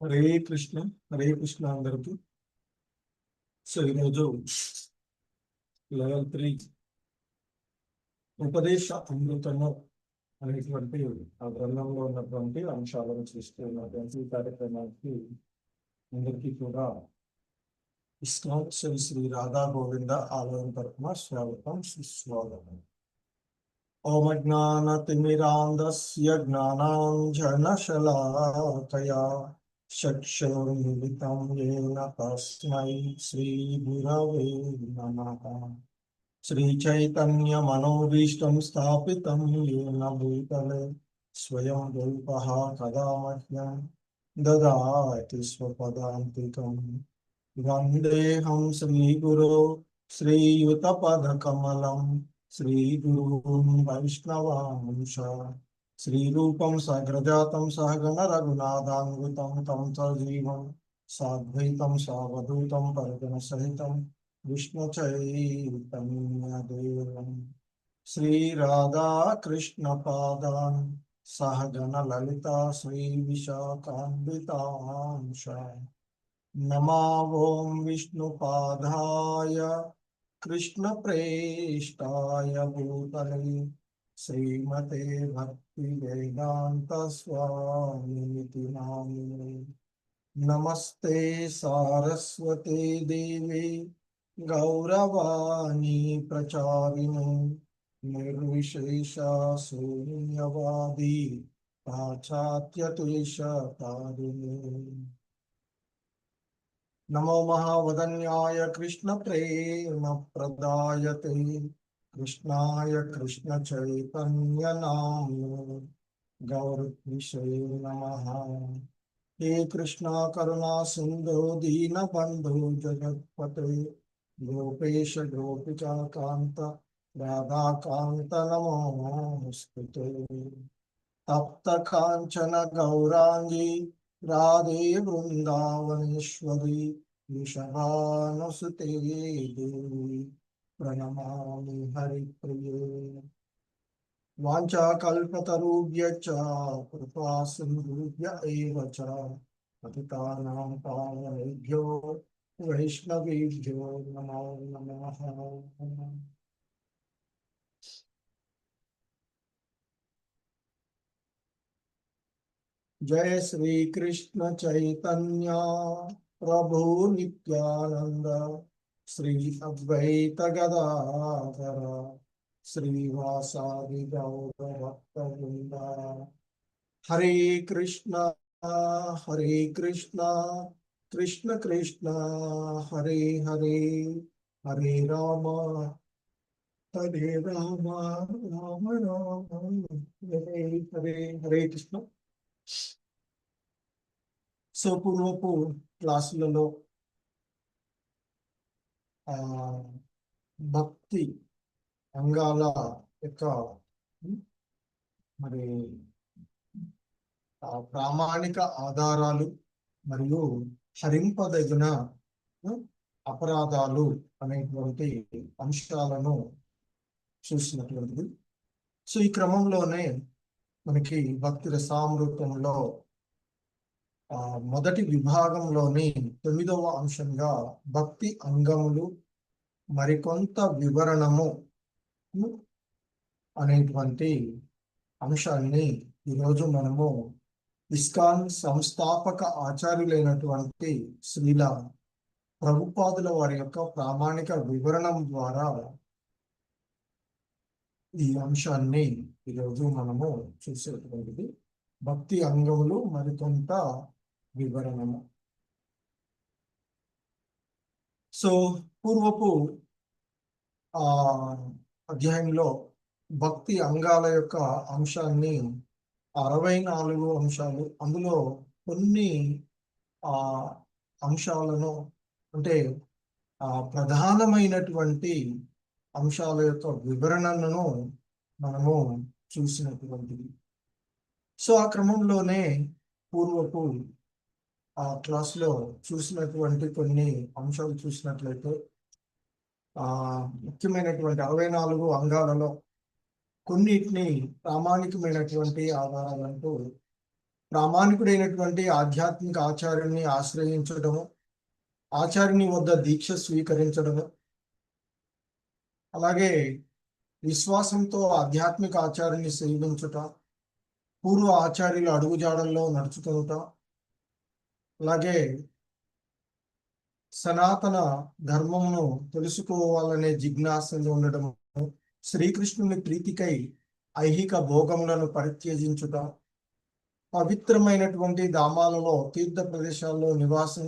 హరే కృష్ణ. హరే కృష్ణ అందరికి. సో ఈరోజు లెవెల్ 3 ఉపదేశ అమృతము అనేటువంటి ఆ గ్రంథంలో ఉన్నటువంటి అంశాలను చూస్తున్నటువంటి కార్యక్రమానికి అందరికీ కూడా ఇస్కాన్ శ్రీ రాధా గోవింద ఆలయం తరఫున స్వాగతం, సుస్వాగతం. ఓం అజ్ఞానతిమిరాంధస్య జ్ఞానాంజనశలాకయా చక్షుర్మిలితం యేన తస్మై శ్రీగురవే నమః. శ్రీచైతన్యమనోభీష్టం స్థాపితం యేన భూతలే స్వయం రూపః కదా మహ్యం దదాతి స్వపదాంతికం. వందేహం శ్రీగురో శ్రీయుతపదకమలం శ్రీగురుం వైష్ణవాంశ శ్రీరూపం సగ్రజాతం సహగణ రఘునాథాన్వితం తం సజీవం సాద్వైతం సావధూతం పరిగణ సహితం విష్ణు చైతన్యదేవం శ్రీ రాధా కృష్ణ పాదాన్ సహగణ లలిత శ్రీ విశాఖాన్వితాంశ. నమో ఓం విష్ణుపాదాయ కృష్ణ ప్రేష్టాయ భూతలే శ్రీమతే భక్తి వేదాంత స్వామినితి నామినే. నమస్తే సారస్వతే దేవి గౌరవాణి ప్రచారిణి నిర్విశేష శూన్యవాది పాశ్చాత్యదేశతారిణి. నమో మహావదన్యాయ కృష్ణ ప్రేమ ప్రదాయతే కృష్ణాయ కృష్ణ చైతన్య నామ్నే గౌరవిషే నమః. హే కృష్ణ కరుణా సింధు దీన బంధు జగత్పతే గోపేశ గోపికా కాంత రాధాకాంత నమోస్తుతే. తప్త కాంచన గౌరాంగి రాధే బృందావనేశ్వరి వృషభానుసుతే దేవి ప్రణమామి హరిప్రియే. వాంఛాకల్పతరుభ్యశ్చ కృపా సింధుభ్య ఏవ చ పతితానాం పావనేభ్యో వైష్ణవేభ్యో నమో నమః. जय श्री कृष्ण चैतन्य प्रभु नित्यानंद श्री अद्वैत गदाधर श्रीवासादि गौर भक्तवृंद. हरे कृष्ण कृष्ण कृष्ण हरे हरे, हरे राम राम राम हरे हरे. हरे कृष्ण. సో పూర్వపు క్లాసులలో భక్తి అంగాల యొక్క మరి ప్రామాణిక ఆధారాలు మరియు హరింపదగిన అపరాధాలు అనేటువంటి అంశాలను చూసినటువంటిది. సో ఈ క్రమంలోనే మనకి భక్తి రసామృతంలో మొదటి విభాగంలోని 9వ అంశంగా భక్తి అంగములు మరికొంత వివరణము అనేటువంటి అంశాన్ని ఈరోజు మనము ఇస్కాన్ సంస్థాపక ఆచార్యులైనటువంటి శ్రీల ప్రభుపాదుల వారి యొక్క ప్రామాణిక వివరణం ద్వారా ఈ అంశాన్ని ఈరోజు మనము చూసేటువంటిది. భక్తి అంగములు మరికొంత వివరణము. సో పూర్వపు అధ్యాయంలో భక్తి అంగాల యొక్క అంశాన్ని 64 అంశాలు, అందులో కొన్ని అంశాలను అంటే ప్రధానమైనటువంటి అంశాల యొక్క వివరణను మనము చూసినటువంటిది. సో ఆ క్రమంలోనే పూర్వపు క్లాస్లో చూసినటువంటి కొన్ని అంశాలు చూసినట్లయితే ముఖ్యమైనటువంటి 64 అంగాలలో కొన్నిటిని ప్రామాణికమైనటువంటి ఆధారాలంటూ ప్రామాణికుడైనటువంటి ఆధ్యాత్మిక ఆచార్యుని ఆశ్రయించడము, ఆచార్యుని వద్ద దీక్ష స్వీకరించడము, అలాగే విశ్వాసంతో ఆధ్యాత్మిక ఆచార్యుని సేవించుట, పూర్వ ఆచార్యుల అడుగుజాడల్లో నడుచుకొనుట, అలాగే సనాతన ధర్మమును తెలుసుకోవాలనే జిజ్ఞాసలు ఉండడము, శ్రీకృష్ణుని ప్రీతికై ఐహిక భోగములను పరిత్యజించుట, పవిత్రమైనటువంటి ధామాలలో తీర్థ ప్రదేశాల్లో నివాసం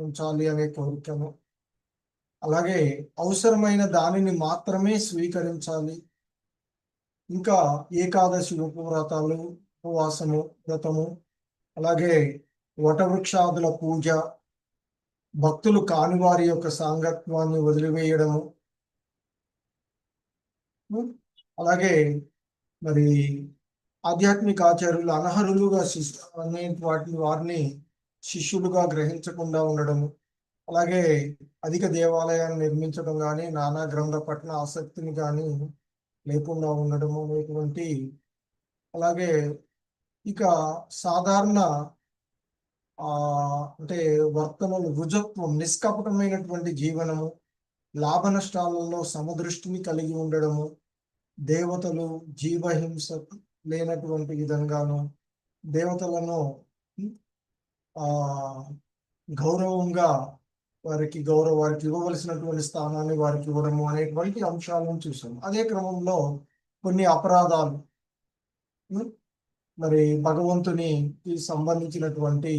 ఉంచాలి అనే కోరికను, అలాగే అవసరమైన దానిని మాత్రమే స్వీకరించాలి, ఇంకా ఏకాదశి ఉపవ్రతాలు, ఉపవాసము, వ్రతము, అలాగే వటవృక్షాదుల పూజ, భక్తులు కాని వారి యొక్క సాంగత్వాన్ని వదిలివేయడము, అలాగే మరి ఆధ్యాత్మిక ఆచార్యులు అనర్హులుగా అనే వారిని శిష్యులుగా గ్రహించకుండా ఉండడము, అలాగే అధిక దేవాలయాన్ని నిర్మించడం కానీ నానా గ్రంథ పట్ల ఆసక్తిని కానీ లేకుండా ఉండడము అనేటువంటి, అలాగే ఇక సాధారణ అంటే వర్తనలు, రుజత్వం, నిష్కపటమైనటువంటి జీవనము, లాభ నష్టాలలో సమదృష్టిని కలిగి ఉండడము, దేవతలు జీవహింస లేనటువంటి విధంగాను, దేవతలను గౌరవంగా వారికి ఇవ్వవలసినటువంటి స్థానాన్ని వారికి ఇవ్వడము అనేటువంటి అంశాలను చూసాము. అదే క్రమంలో కొన్ని అపరాధాలు, మరి భగవంతునికి సంబంధించినటువంటి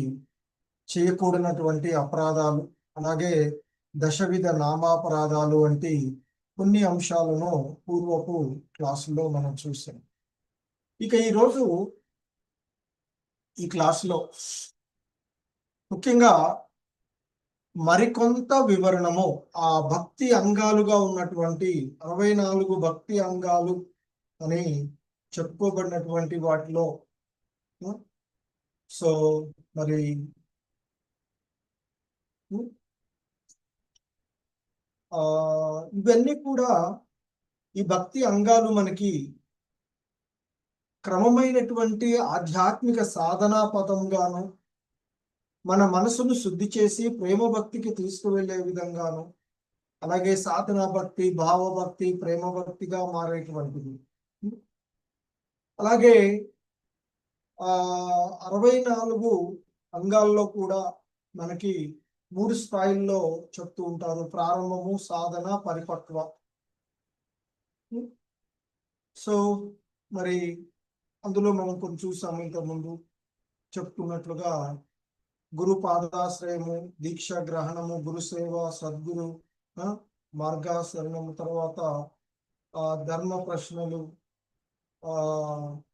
చేయకూడనటువంటి అపరాధాలు, అలాగే దశవిధ నామాపరాధాలు వంటి కొన్ని అంశాలను పూర్వపు క్లాసులో మనం చూసాం. ఇక ఈరోజు ఈ క్లాసులో ముఖ్యంగా మరికొంత వివరణము, ఆ భక్తి అంగాలుగా ఉన్నటువంటి 64 భక్తి అంగాలు అని చెప్పుకోబడినటువంటి వాటిలో సో మరి ఇవన్నీ కూడా ఈ భక్తి అంగాలు మనకి క్రమమైనటువంటి ఆధ్యాత్మిక సాధనా పదంగాను, మన మనసును శుద్ధి చేసి ప్రేమ భక్తికి తీసుకువెళ్ళే విధంగాను, అలాగే సాధనా భక్తి, భావభక్తి, ప్రేమ భక్తిగా మారేటువంటిది. అలాగే 64 అంగాల్లో కూడా మనకి 3 స్థాయిల్లో చెప్తూ ఉంటారు: ప్రారంభము, సాధన, పరిపక్వ. సో మరి అందులో మనం కొంచెం చూసాము ఇంతకుముందు చెప్పుకున్నట్లుగా గురు పాదాశ్రయము, దీక్ష గ్రహణము, గురుసేవ, సద్గురు మార్గాశరణము, తర్వాత ధర్మ ప్రశ్నలు,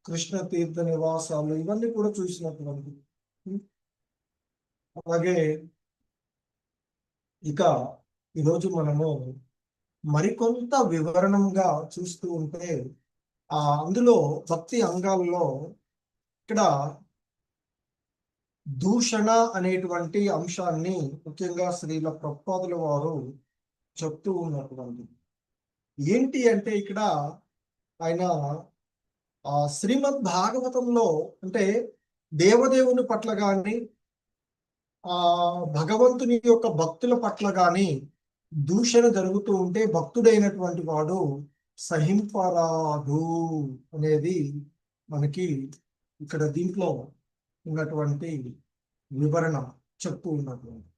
కృష్ణ తీర్థ నివాసాలు, ఇవన్నీ కూడా చూసినటువంటి. అలాగే ఇక ఈరోజు మనము మరికొంత వివరణంగా చూస్తూ ఉంటే అందులో భక్తి అంగాల్లో ఇక్కడ దూషణ అనేటువంటి అంశాన్ని ముఖ్యంగా శ్రీల ప్రభుపాదుల వారు చెప్తూ ఉన్నటువంటి ఏంటి అంటే, ఇక్కడ ఆయన శ్రీమద్ భాగవతంలో అంటే దేవదేవుని పట్ల కానీ భగవంతుని యొక్క భక్తుల పట్ల కానీ దూషణ జరుగుతూ ఉంటే భక్తుడైనటువంటి వాడు సహింపరాదు అనేది మనకి ఇక్కడ దీంట్లో ఉన్నటువంటి వివరణ చెప్తూ ఉన్నటువంటి.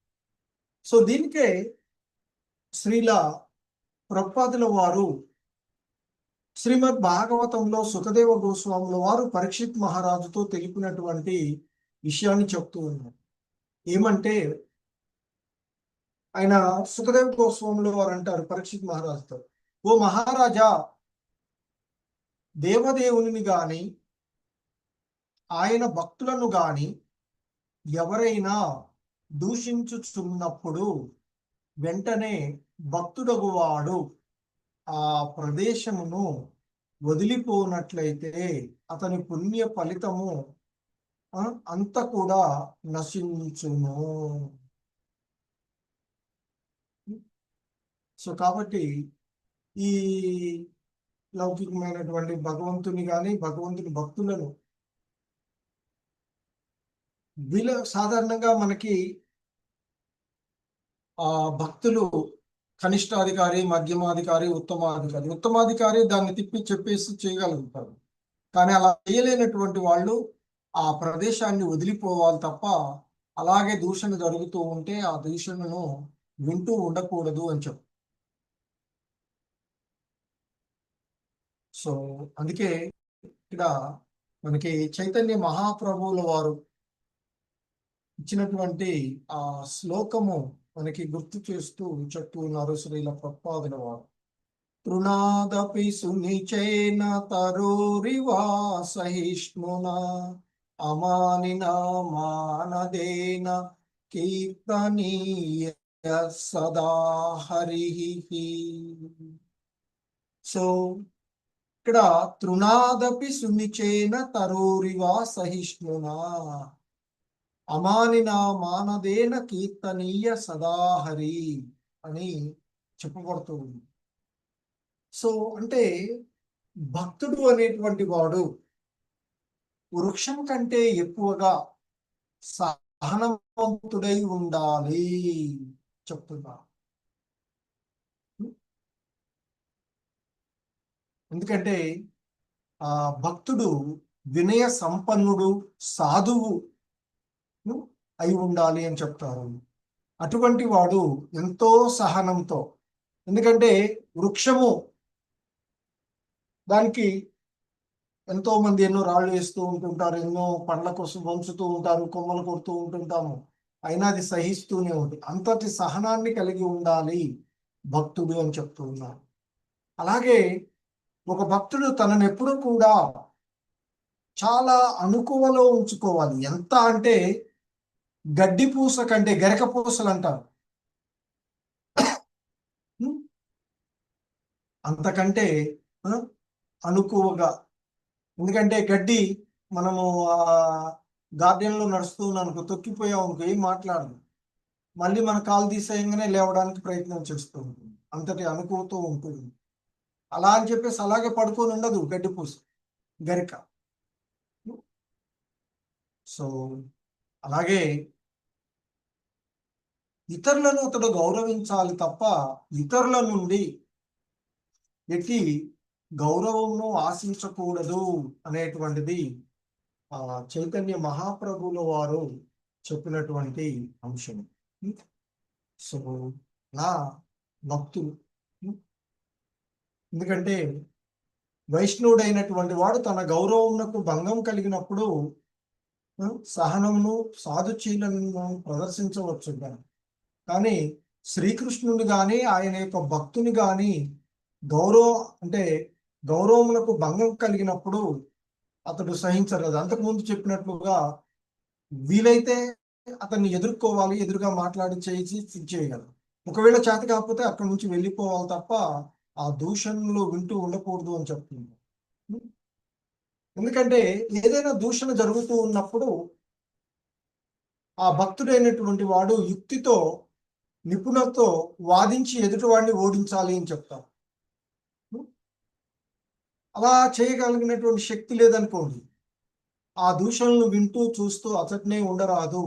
సో దీనికే శ్రీల ప్రభుపాదుల వారు శ్రీమద్ భాగవతంలో సుఖదేవ గోస్వాముల వారు పరీక్షిత్ మహారాజుతో తెలిపినటువంటి విషయాన్ని చెప్తూ ఉన్నారు. ఏమంటే, ఆయన సుఖదేవ గోస్వాముల వారు అంటారు పరీక్షిత్ మహారాజుతో, ఓ మహారాజా, దేవదేవుని గాని ఆయన భక్తులను గాని ఎవరైనా దూషించుచున్నప్పుడు వెంటనే భక్తుడగువాడు ఆ ప్రదేశమును వదిలిపోనట్లయితే అతని పుణ్య ఫలితము అంత కూడా నశించును. సో కాబట్టి ఈ లౌకికమైనటువంటి భగవంతుని కానీ భగవంతుని భక్తులను వీళ్ళ సాధారణంగా మనకి భక్తులు కనిష్టాధికారి, మధ్యమాధికారి, ఉత్తమాధికారి. ఉత్తమాధికారి దాన్ని తిప్పి చెప్పేసి చేయగలుగుతారు. కానీ అలా చేయలేనటువంటి వాళ్ళు ఆ ప్రదేశాన్ని వదిలిపోవాలి తప్ప, అలాగే దూషణ జరుగుతూ ఉంటే ఆ దూషణను వింటూ ఉండకూడదు అని చెప్పు. సో అందుకే ఇక్కడ మనకి చైతన్య మహాప్రభువుల వారు ఇచ్చినటువంటి ఆ శ్లోకము మనకి గుర్తు చేస్తూ చెప్తూ ఉన్నారు శ్రీల ప్రభుపాదుల వారు. తృణాదపి సునిచేన తరోరివా సహిష్ణునా అమానినా మానదేన కీర్తనీయ సదా హరిః. సో ఇక్కడ తృణాదపి సునిచేన తరోరివా సహిష్ణునా అమానినా మానదేన కీర్తనీయ సదాహరి అని చెప్పబడుతుంది. సో అంటే భక్తుడు అనేటువంటి వాడు వృక్షం కంటే ఎక్కువగా సహనవంతుడై ఉండాలి చెప్తున్నా. ఎందుకంటే ఆ భక్తుడు వినయ సంపన్నుడు, సాధువు అయి ఉండాలి అని చెప్తారు. అటువంటి వాడు ఎంతో సహనంతో, ఎందుకంటే వృక్షము దానికి ఎంతో మంది ఎన్నో రాళ్ళు వేస్తూ ఉంటుంటారు, ఎన్నో పండ్ల కోసం వంచుతూ ఉంటారు, కొమ్మలు కొడుతూ ఉంటుంటాము, అయినా అది సహిస్తూనే ఉంటుంది. అంతటి సహనాన్ని కలిగి ఉండాలి భక్తుడు అని చెప్తూ ఉన్నారు. అలాగే ఒక భక్తుడు తనను ఎప్పుడు కూడా చాలా అణుకువలో ఉంచుకోవాలి. ఎంత అంటే గడ్డి పూస కంటే, గరక పూసలు అంటారు, అంతకంటే అనుకువగా. ఎందుకంటే గడ్డి మనము గార్డెన్లో నడుస్తున్నాం అనుకో, తొక్కిపోయాం అనుకో, ఏం మాట్లాడదు, మళ్ళీ మన కాలు తీసేయంగానే లేవడానికి ప్రయత్నం చేస్తూ ఉంటుంది, అంతటి అనుకువతో ఉంటుంది. అలా అని చెప్పేసి అలాగే పడుకొని ఉండదు గడ్డి పూస, గరిక. సో అలాగే ఇతరులను అతడు గౌరవించాలి తప్ప ఇతరుల నుండి ఎట్టి గౌరవమును ఆశించకూడదు అనేటువంటిది చైతన్య మహాప్రభువుల వారు చెప్పినటువంటి అంశం. సో నా భక్తులు, ఎందుకంటే వైష్ణవుడైనటువంటి వాడు తన గౌరవమునకు భంగం కలిగినప్పుడు సహనమును, సాధుశీలను ప్రదర్శించవచ్చు. కానీ శ్రీకృష్ణుని కానీ ఆయన యొక్క భక్తుని కానీ గౌరవములకు భంగం కలిగినప్పుడు అతడు సహించలేదు. అంతకుముందు చెప్పినట్లుగా వీలైతే అతన్ని ఎదుర్కోవాలి, ఎదురుగా మాట్లాడి చేసి చేయగలరు. ఒకవేళ చేత కాకపోతే అక్కడి నుంచి వెళ్ళిపోవాలి తప్ప ఆ దూషణలు వింటూ ఉండకూడదు అని చెప్తుంది. ఎందుకంటే ఏదైనా దూషణ జరుగుతూ ఉన్నప్పుడు ఆ భక్తుడైనటువంటి వాడు యుక్తితో, నిపుణతో వాదించి ఎదుటివాడిని ఓడించాలి అని చెప్తాం. అలా చేయగలిగినటువంటి శక్తి లేదనుకోండి, ఆ దూషణలు వింటూ చూస్తూ అతటినే ఉండరాదు.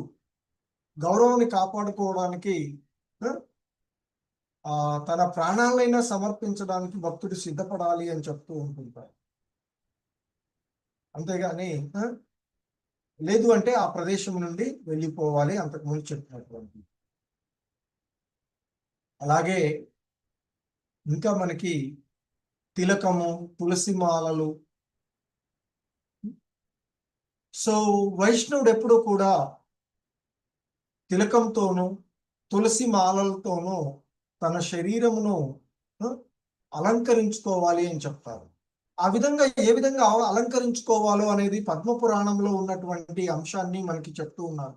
గౌరవాన్ని కాపాడుకోవడానికి తన ప్రాణాలైనా సమర్పించడానికి భక్తుడు సిద్ధపడాలి అని చెప్తూ ఉంటుంటారు. అంతేగాని లేదు అంటే ఆ ప్రదేశం నుండి వెళ్ళిపోవాలి, అంతకుముందు చెప్పినటువంటి. అలాగే ఇంకా మనకి తిలకము, తులసి మాలలు. సో వైష్ణవుడు ఎప్పుడూ కూడా తిలకంతోనూ తులసి మాలలతోనూ తన శరీరమును అలంకరించుకోవాలి అని చెప్తారు. ఆ విధంగా ఏ విధంగా అలంకరించుకోవాలో అనేది పద్మపురాణంలో ఉన్నటువంటి అంశాన్ని మనకి చెప్తూ ఉన్నారు.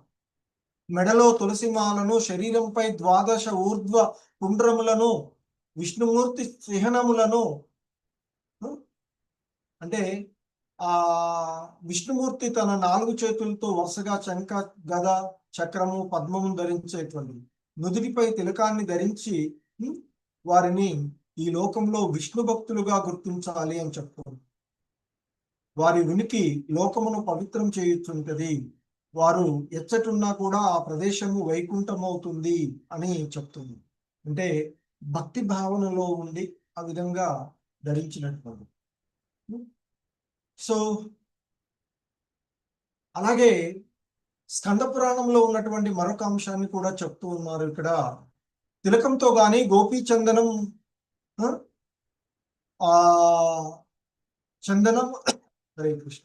మెడలో తులసిమాలను, శరీరంపై 12 ఊర్ధ్వ పుండ్రములను, విష్ణుమూర్తి చిహ్నములను, అంటే విష్ణుమూర్తి తన 4 చేతులతో వరుసగా చంక, గద, చక్రము, పద్మము ధరించేటువంటి, నుదుటిపై తిలకాన్ని ధరించి వారిని ఈ లోకంలో విష్ణు భక్తులుగా గుర్తించాలి అని చెప్తారు. వారి ఉనికి లోకమును పవిత్రం చేయుచుంటది. వారు ఎచ్చటున్నా కూడా ఆ ప్రదేశము వైకుంఠం అవుతుంది అని చెప్తుంది. అంటే భక్తి భావనలో ఉండి ఆ విధంగా ధరించినటువంటి. సో అలాగే స్కంద పురాణంలో ఉన్నటువంటి మరొక అంశాన్ని కూడా చెప్తూ ఉన్నారు ఇక్కడ. తిలకంతో గాని గోపీచందనం ఆ చందనం హరే కృష్ణ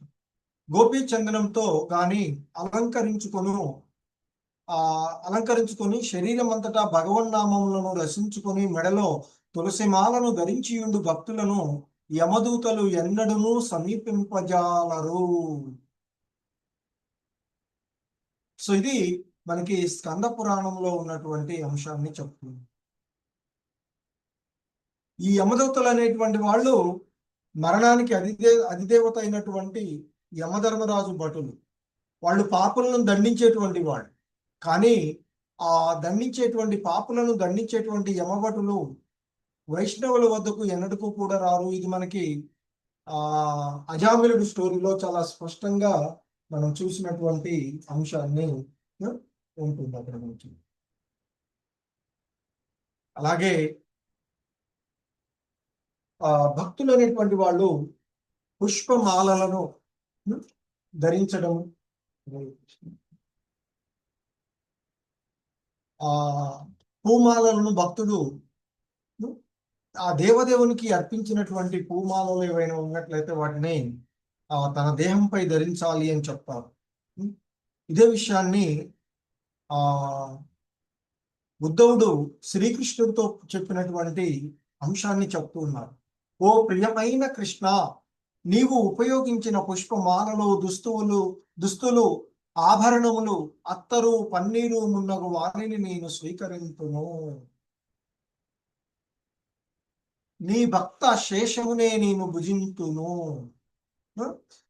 గోపీ చందనంతో గాని అలంకరించుకొని శరీరం అంతటా భగవన్నామములను రసించుకొని మెడలో తులసిమాలను ధరించియుండు భక్తులను యమదూతలు ఎన్నడూనూ సమీపింపజాలరు. సో ఇది మనకి స్కంద పురాణంలో ఉన్నటువంటి అంశాన్ని చెప్తుంది. ఈ యమదూతలు అనేటువంటి వాళ్ళు మరణానికి అధిదేవత అయినటువంటి యమధర్మరాజు భటులు. వాళ్ళు పాపులను దండించేటువంటి వాళ్ళు. కానీ ఆ దండించేటువంటి పాపులను దండించేటువంటి యమభటులు వైష్ణవుల వద్దకు ఎన్నడూ కూడా రారు. ఇది మనకి అజామిలుడు స్టోరీలో చాలా స్పష్టంగా మనం చూసినటువంటి అంశాన్ని ఉంటుంది అక్కడ నుంచి. అలాగే భక్తులు అనేటువంటి వాళ్ళు పుష్పమాలలను ధరించడం, పూమాలలను భక్తుడు ఆ దేవదేవునికి అర్పించినటువంటి పూమాలలు ఏవైనా ఉన్నట్లయితే వాటిని తన దేహంపై ధరించాలి అని చెప్తారు. ఇదే విషయాన్ని ఉద్ధవుడు శ్రీకృష్ణుడితో చెప్పినటువంటి అంశాన్ని చెప్తూ ఉన్నారు. ఓ ప్రియమైన కృష్ణ, నీవు ఉపయోగించిన పుష్పమాలలో దుస్తులు ఆభరణములు అత్తరు పన్నీరు మున్నగు వారిని నేను స్వీకరింతును. నీ భక్త శేషమునే నేను భుజింతును.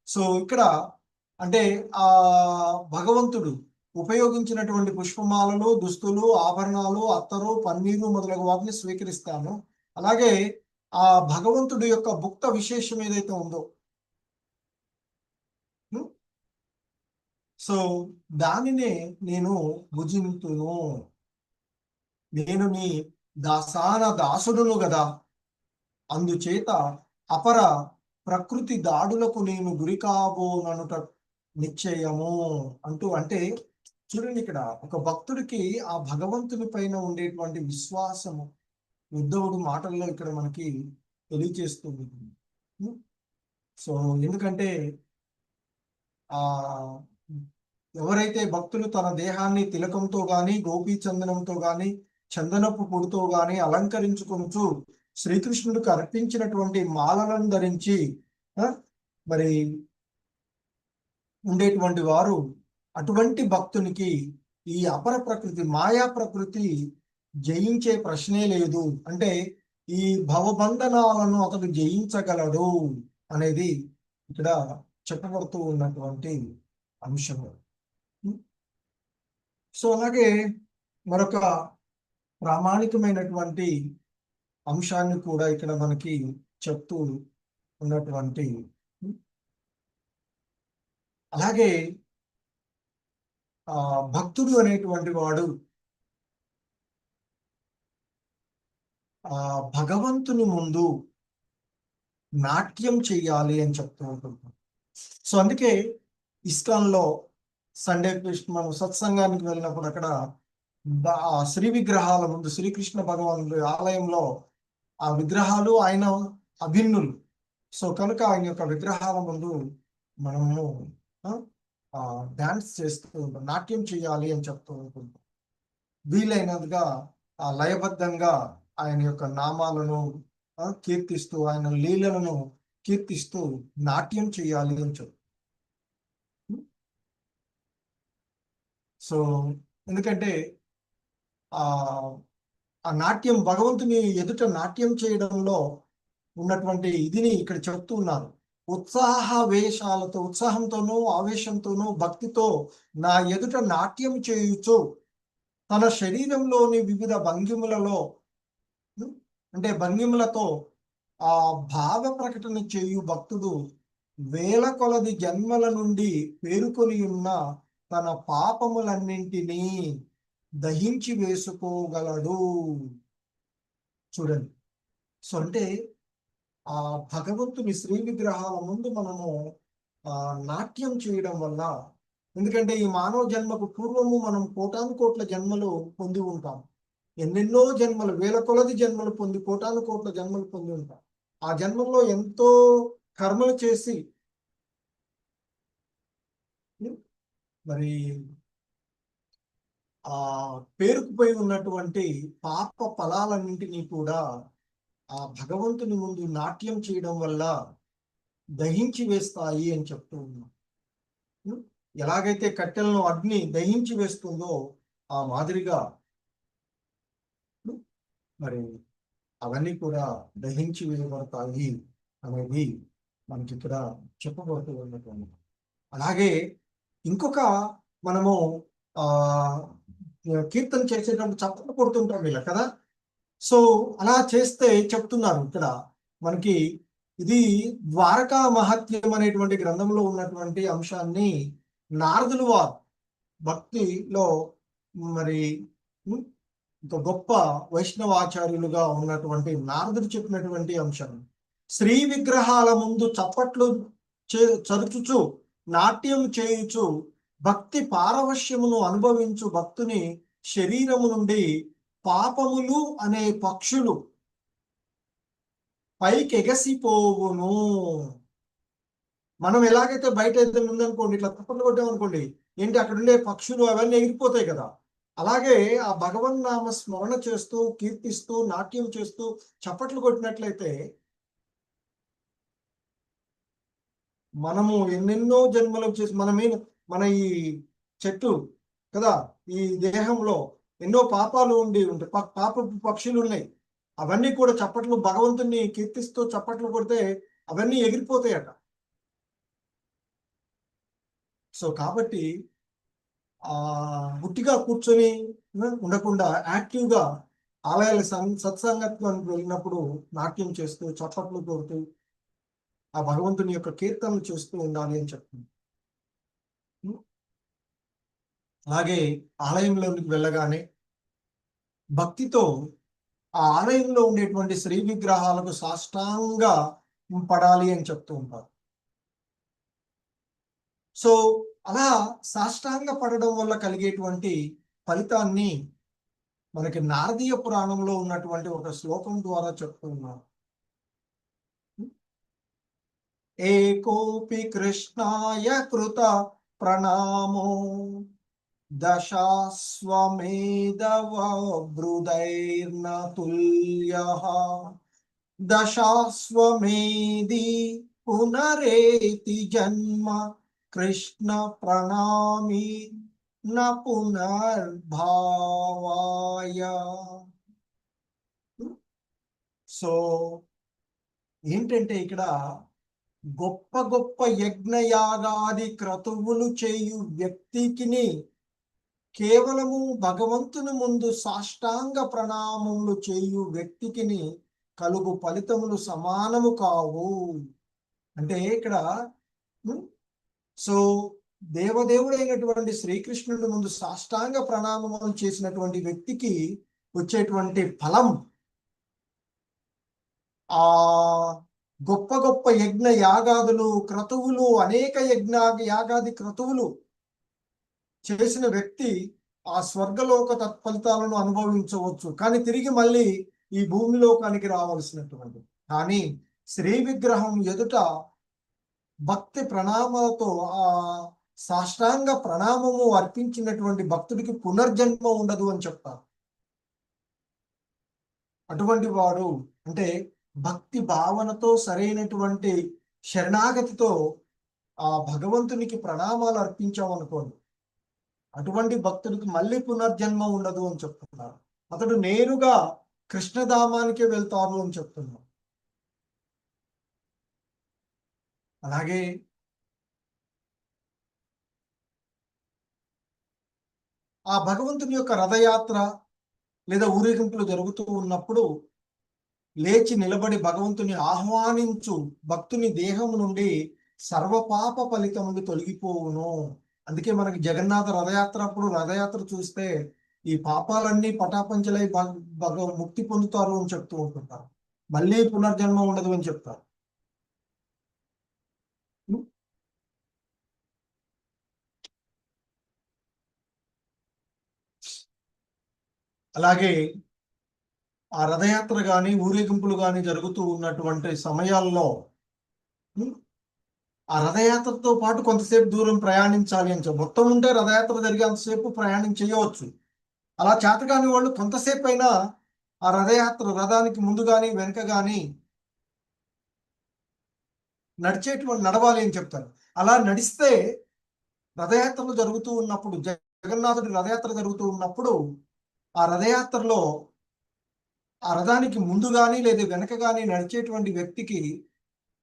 సో ఇక్కడ అంటే భగవంతుడు ఉపయోగించినటువంటి పుష్పమాలలు దుస్తులు ఆభరణాలు అత్తరు పన్నీరు మొదలగు వాటిని స్వీకరిస్తాను. అలాగే ఆ భగవంతుడి యొక్క భుక్త విశేషం ఏదైతే ఉందో సో దానినే నేను భుజింతును. నేను నీ దాసాన దాసుడును గదా, అందుచేత అపర ప్రకృతి దాడులకు నేను గురి కాబోననుట నిశ్చయము అంటూ. అంటే చూడండి, ఇక్కడ ఒక భక్తుడికి ఆ భగవంతుని పైన ఉండేటువంటి విశ్వాసము ఉద్ధవుడు మాటల్లో ఇక్కడ మనకి తెలియచేస్తుంది. సో ఎందుకంటే ఎవరైతే భక్తులు తన దేహాన్ని తిలకంతో గాని గోపీ చందనంతో గాని చందనపు పొడితో గాని అలంకరించుకొనుచు శ్రీకృష్ణుడికి అర్పించినటువంటి మాలలను ధరించి మరి ఉండేటువంటి వారు, అటువంటి భక్తునికి ఈ అపర ప్రకృతి మాయా ప్రకృతి జయించే ప్రశ్నే లేదు. అంటే ఈ భవబంధనాలను అతడు జయించగలడు అనేది ఇక్కడ చెప్పబడుతూ ఉన్నటువంటి అంశము. సో అలాగే మరొక ప్రామాణికమైనటువంటి అంశాన్ని కూడా ఇక్కడ మనకి చెప్తూ ఉన్నటువంటి, అలాగే భక్తుడు అనేటువంటి వాడు భగవంతుని ముందు నాట్యం చెయ్యాలి అని చెప్తూ ఉంటున్నాం. సో అందుకే ఇస్కాన్లో సండే మనం సత్సంగానికి వెళ్ళినప్పుడు అక్కడ శ్రీ విగ్రహాల ముందు శ్రీకృష్ణ భగవానుడి ఆలయంలో ఆ విగ్రహాలు ఆయన అభిన్నులు. సో కనుక ఆయన యొక్క విగ్రహాల ముందు మనము డాన్స్ చేస్తూ ఉంటాం, నాట్యం చేయాలి అని చెప్తూ ఉంటుంటాం. వీలైనదిగా లయబద్ధంగా ఆయన యొక్క నామాలను కీర్తిస్తూ ఆయన లీలలను కీర్తిస్తూ నాట్యం చేయాలి అని చెప్తారు. సో ఎందుకంటే ఆ నాట్యం భగవంతుని ఎదుట నాట్యం చేయడంలో ఉన్నటువంటి ఇదిని ఇక్కడ చెప్తూ ఉన్నారు. ఉత్సాహంతోనూ ఆవేశంతోనూ భక్తితో నా ఎదుట నాట్యం చేయుచు తన శరీరంలోని వివిధ భంగిములలో అంటే భంగిములతో ఆ భావ ప్రకటన చేయు భక్తుడు వేల కొలది జన్మల నుండి పేరుకొని ఉన్న తన పాపములన్నింటినీ దహించి వేసుకోగలడు. చూడండి. సో అంటే ఆ భగవంతుని శ్రీ విగ్రహాల ముందు మనము నాట్యం చేయడం వల్ల, ఎందుకంటే ఈ మానవ జన్మకు పూర్వము మనం కోటాను కోట్ల జన్మలు పొంది ఉంటాం. ఎన్నెన్నో జన్మలు, వేల కొలది జన్మలు పొంది, కోటాను కోట్ల జన్మలు పొంది ఉంటాం. ఆ జన్మల్లో ఎంతో కర్మలు చేసి మరి ఆ పేరుకుపోయి ఉన్నటువంటి పాప ఫలాలన్నింటినీ కూడా ఆ భగవంతుని ముందు నాట్యం చేయడం వల్ల దహించి వేస్తాయి అని చెప్తూ ఉన్నాం. ఎలాగైతే కట్టెలను అగ్ని దహించి వేస్తుందో ఆ మాదిరిగా మరి అవన్నీ కూడా దహించి వేయబడతాయి అనేది మనకి ఇక్కడ చెప్పబడుతూ ఉన్నటువంటి. అలాగే ఇంకొక మనము ఆ కీర్తన చేసేటప్పుడు చప్పట్లు కొడుతుంటాం వీళ్ళ కదా. సో అలా చేస్తే చెప్తున్నారు ఇక్కడ మనకి, ఇది ద్వారకా మహత్యం అనేటువంటి గ్రంథంలో ఉన్నటువంటి అంశాన్ని నారదులు వారు భక్తిలో మరి ఒక గొప్ప వైష్ణవాచార్యులుగా ఉన్నటువంటి నారదుడు చెప్పినటువంటి అంశం. శ్రీ విగ్రహాల ముందు చప్పట్లు చరుచుచు నాట్యం చేయుచు భక్తి పారవశ్యమును అనుభవించు భక్తుని శరీరము నుండి పాపములు అనే పక్షులు పైకి ఎగసిపోవును. మనం ఎలాగైతే బయట అయితే ఉందనుకోండి, ఇట్లా తప్పట్లు కొట్టామనుకోండి, ఏంటి అక్కడ ఉండే పక్షులు అవన్నీ ఎగిరిపోతాయి కదా. అలాగే ఆ భగవన్ నామ స్మరణ చేస్తూ, కీర్తిస్తూ, నాట్యం చేస్తూ చప్పట్లు కొట్టినట్లయితే మనము ఎన్నెన్నో జన్మలు చేసి మన ఈ చెట్టు కదా, ఈ దేహంలో ఎన్నో పాపాలు ఉంటాయి, పాప పక్షులు ఉన్నాయి. అవన్నీ కూడా చప్పట్లు భగవంతుని కీర్తిస్తూ చప్పట్లు కొడితే అవన్నీ ఎగిరిపోతాయట. సో కాబట్టి గుట్టిగా కూర్చొని ఉండకుండా యాక్టివ్గా ఆలయాల సత్సంగత్వానికి వెళ్ళినప్పుడు నాట్యం చేస్తూ చప్పట్లు కొడుతూ ఆ భగవంతుని యొక్క కీర్తనలు చేస్తూ ఉండాలి అని చెప్తుంది. అలాగే ఆలయంలోనికి వెళ్ళగానే భక్తితో ఆ ఆలయంలో ఉండేటువంటి శ్రీ విగ్రహాలకు సాష్టాంగ పడాలి అని చెప్తూ ఉంటారు. సో అలా సాష్టాంగ పడడం వల్ల కలిగేటువంటి ఫలితాన్ని మనకి నారదీయ పురాణంలో ఉన్నటువంటి ఒక శ్లోకం ద్వారా చెప్తూ ఉన్నారు. ఏకోపి కృష్ణాయ కృత ప్రణామో దశాశ్వమేధవృదైర్న తుల్యః దశాశ్వమేధి పునరేతి జన్మ కృష్ణ ప్రణామి న పునర్భావాయ. సో ఏంటంటే ఇక్కడ గొప్ప గొప్ప యజ్ఞయాగాది క్రతువులు చేయు వ్యక్తికిని కేవలము భగవంతుని ముందు సాష్టాంగ ప్రణామములు చేయు వ్యక్తికిని కలుగు ఫలితములు సమానము కావు. అంటే ఇక్కడ సో దేవదేవుడైనటువంటి శ్రీకృష్ణుడి ముందు సాష్టాంగ ప్రణామములు చేసినటువంటి వ్యక్తికి వచ్చేటువంటి ఫలం ఆ గొప్ప గొప్ప యజ్ఞ యాగాదులు క్రతువులు, అనేక యాగాది క్రతువులు చేసిన వ్యక్తి ఆ స్వర్గలోక తత్ఫలితాలను అనుభవించవచ్చు, కానీ తిరిగి మళ్ళీ ఈ భూమిలోకానికి రావాల్సినటువంటి. కానీ శ్రీ విగ్రహం ఎదుట భక్తి ప్రణామాలతో ఆ సాష్టాంగ ప్రణామము అర్పించినటువంటి భక్తుడికి పునర్జన్మ ఉండదు అని చెప్తారు. అటువంటి వాడు అంటే భక్తి భావనతో సరైనటువంటి శరణాగతితో ఆ భగవంతునికి ప్రణామాలు అర్పించామనుకోండి, అటువంటి భక్తుడికి మళ్ళీ పునర్జన్మ ఉండదు అని చెప్తున్నారు. అతడు నేరుగా కృష్ణధామానికే వెళ్తారు అని చెప్తున్నారు. అలాగే ఆ భగవంతుని యొక్క రథయాత్ర లేదా ఊరేగింపులు జరుగుతూ ఉన్నప్పుడు లేచి నిలబడి భగవంతుని ఆహ్వానించు భక్తుని దేహం నుండి సర్వపాప ఫలితములు తొలగిపోవును అందుకే మనకి జగన్నాథ రథయాత్ర అప్పుడు రథయాత్ర చూస్తే ఈ పాపాలన్నీ పటాపంచలై ముక్తి పొందుతారు అని చెప్తూ ఉంటుంటారు. మళ్ళీ పునర్జన్మ ఉండదు అని చెప్తారు. అలాగే ఆ రథయాత్ర కానీ ఊరేగింపులు కానీ జరుగుతూ ఉన్నటువంటి సమయాల్లో ఆ రథయాత్రతో పాటు కొంతసేపు దూరం ప్రయాణించాలి అని మొత్తం ఉంటే రథయాత్ర జరిగేంతసేపు ప్రయాణం చేయవచ్చు. అలా చేతకాని వాళ్ళు కొంతసేపు అయినా ఆ రథయాత్ర రథానికి ముందు కానీ వెనుక కానీ నడవాలి అని చెప్తారు. అలా నడిస్తే రథయాత్రలు జరుగుతూ ఉన్నప్పుడు, జగన్నాథుడి రథయాత్ర జరుగుతూ ఉన్నప్పుడు ఆ రథయాత్రలో ఆ రథానికి ముందు కానీ లేదా వెనక కానీ నడిచేటువంటి వ్యక్తికి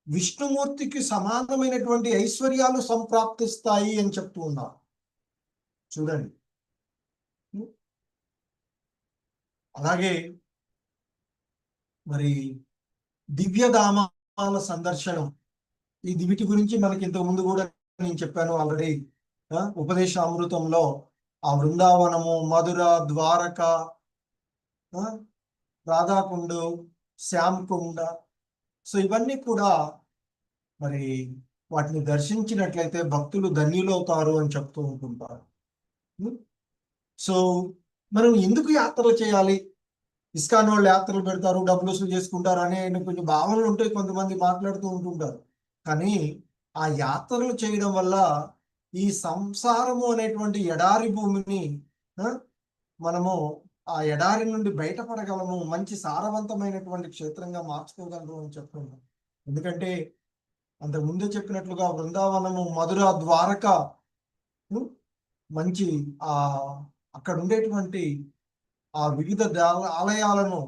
విష్ణుమూర్తికి సమానమైనటువంటి ఐశ్వర్యాలు సంప్రాప్తిస్తాయి అని చెప్తూ ఉన్నారు. చూడండి. అలాగే మరి దివ్యధామాల సందర్శనం, వీటి గురించి మనకి ఇంతకు ముందు కూడా నేను చెప్పాను ఆల్రెడీ. ఉపదేశామృతంలో ఆ బృందావనము, మధుర, ద్వారక, రాధాకుండు, శ్యామకుండ, సో ఇవన్నీ కూడా మరి వాటిని దర్శించినట్లయితే భక్తులు ధన్యులవుతారు అని చెప్తూ ఉంటుంటారు. సో మనం ఎందుకు యాత్రలు చేయాలి? ఇస్కాన్ వాళ్ళు యాత్రలు పెడతారు, డబ్బులు వసూలు చేసుకుంటారు అనే కొంచెం భావనలు ఉంటాయి, కొంతమంది మాట్లాడుతూ ఉంటుంటారు. కానీ ఆ యాత్రలు చేయడం వల్ల ఈ సంసారము అనేటువంటి ఎడారి భూమిని మనము ఆ ఎడారి నుండి బయటపడగలము, మంచి సారవంతమైనటువంటి క్షేత్రంగా మార్చుకోగలము అని చెప్తున్నాం. ఎందుకంటే అంతకు ముందే చెప్పినట్లుగా బృందావనము, మధుర, ద్వారక మంచి అక్కడ ఉండేటువంటి ఆ వివిధ ఆలయాలను